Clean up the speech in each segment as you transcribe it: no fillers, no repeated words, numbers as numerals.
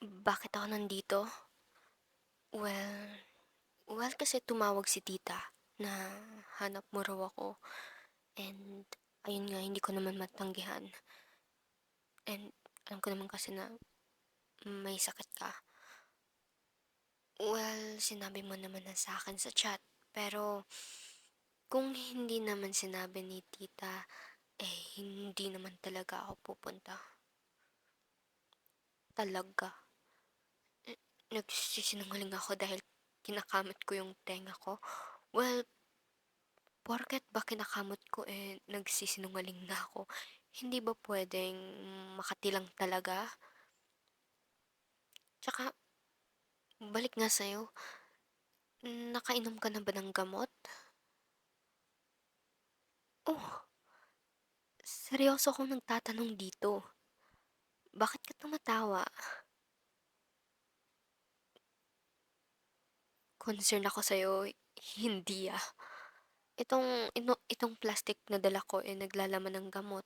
Bakit ako nandito? Well, kasi tumawag si tita na hanap mo raw ako and ayun nga hindi ko naman matanggihan and alam ko naman kasi na may sakit ka. Well, sinabi mo naman na sa akin sa chat pero kung hindi naman sinabi ni tita, eh hindi naman talaga ako pupunta. Talaga. Eh, Nagsisinungaling ako dahil kinakamot ko yung tenga ko. Well, porket ba kinakamot ko, nagsisinungaling na ako. Hindi ba puwedeng makatilang talaga? Tsaka balik nga sa'yo, nakainom ka na ba ng gamot? Oh, seryoso akong nagtatanong dito. Bakit ka tumatawa? Concern ako sa'yo, hindi, ah. Itong plastic na dala ko, naglalaman ng gamot.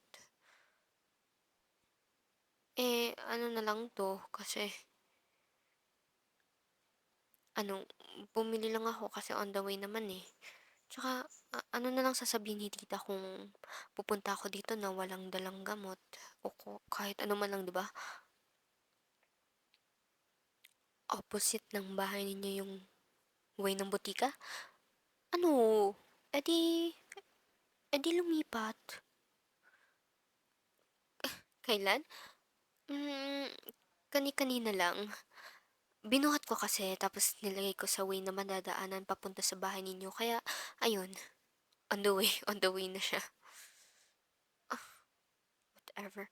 Ano na lang 'to, kasi ano, bumili lang ako kasi on the way naman, eh. Tsaka ano na lang sasabihin ni tita kung pupunta ako dito na walang dalang gamot o kahit ano man lang, 'di ba? Opposite ng bahay ninyo yung way ng botika? Ano, edi edi lumipat. Kailan? Hmm, kani-kanina lang. Binuhat ko kasi tapos nilagay ko sa way na madadaanan papunta sa bahay ninyo kaya ayun, on the way, on the way na siya. Whatever.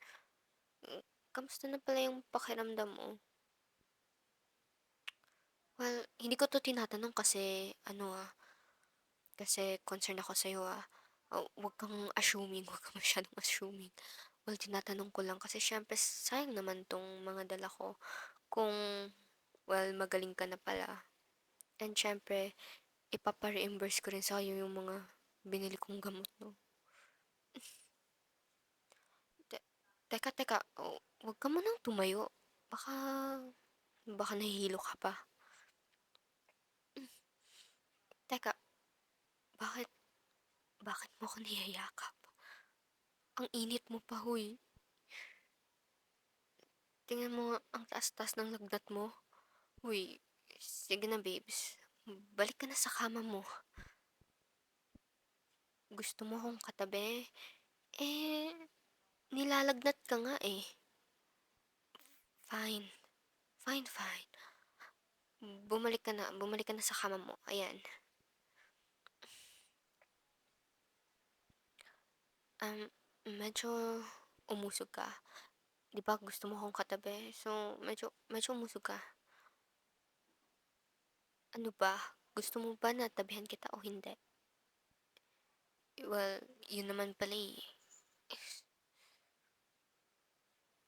Hmm, kamusta na pala yung pakiramdam mo? Well, hindi ko 'to tinatanong kasi ano, kasi concern ako sa'yo, huwag kang assuming, huwag kang masyadong assuming. Well, tinatanong ko lang kasi siyempre sayang naman 'tong mga dala ko kung, well, magaling ka na pala. And siyempre ipapa-reimburse ko rin sa'yo yung mga binili kong gamot 'no. Te teka, huwag ka munang tumayo. Baka baka nahihilo ka pa. Teka, bakit bakit mo ako niyayakap? Ang init mo pa, huy. Tingnan mo nga ang taas-taas ng lagnat mo. Uy, sige na babes. Balik ka na sa kama mo. Gusto mo akong katabi? Eh, nilalagnat ka nga eh. Fine. Fine, fine. Bumalik ka na sa kama mo. Ayan. Um, medyo umusog ka. Di ba gusto mo akong katabi? So, medyo umusog ka. Ano ba? Gusto mo ba na tabihan kita o hindi? Well, yun naman pala eh.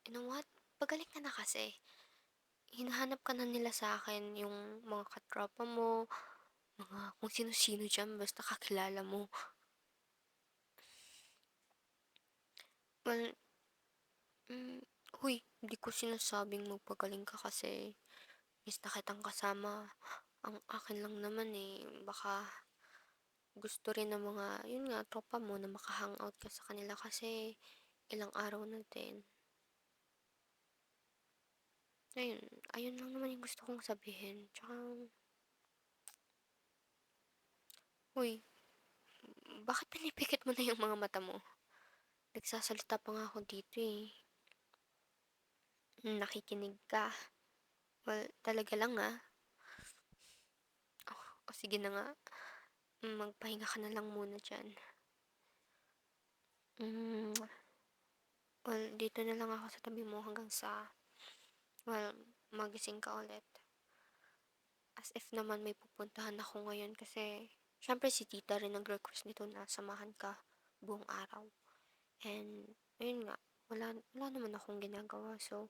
You know what? Pagaling ka na kasi. Hinahanap ka na nila sa akin yung mga katropa mo, mga kung sino-sino diyan basta kakilala mo. Well, hmm, huy, hindi ko sinasabing magpagaling ka kasi miss na kitang kasama. Ang akin lang naman, baka gusto rin ng mga, yun nga, tropa mo na maka-hangout ka sa kanila kasi ilang araw na din. Ayun, ayun lang naman yung gusto kong sabihin. Tsaka, huy, bakit pinipikit mo na yung mga mata mo? Nagsasalita pa nga ako dito eh. Nakikinig ka. Well, talaga lang ah. O sige na nga, magpahinga ka na lang muna dyan. Mm, well, dito na lang ako sa tabi mo hanggang sa, well, magising ka ulit. As if naman may pupuntahan ako ngayon kasi, syempre si tita rin nag-request nito na samahan ka buong araw. And, ayun nga, wala naman akong ginagawa. So,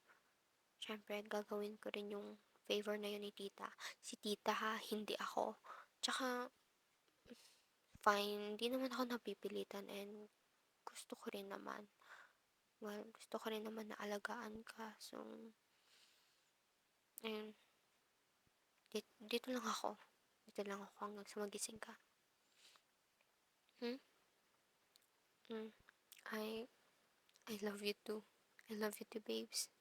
syempre, gagawin ko rin yung favor na yun ni tita. Si tita ha, hindi ako. Tsaka, fine, hindi naman ako napipilitan and gusto ko rin naman. Well, gusto ko rin naman na alagaan ka. So, Ayun, dito lang ako. Dito lang ako hanggang sa magising ka. Hmm? Hmm. I I love you too. I love you too, babes.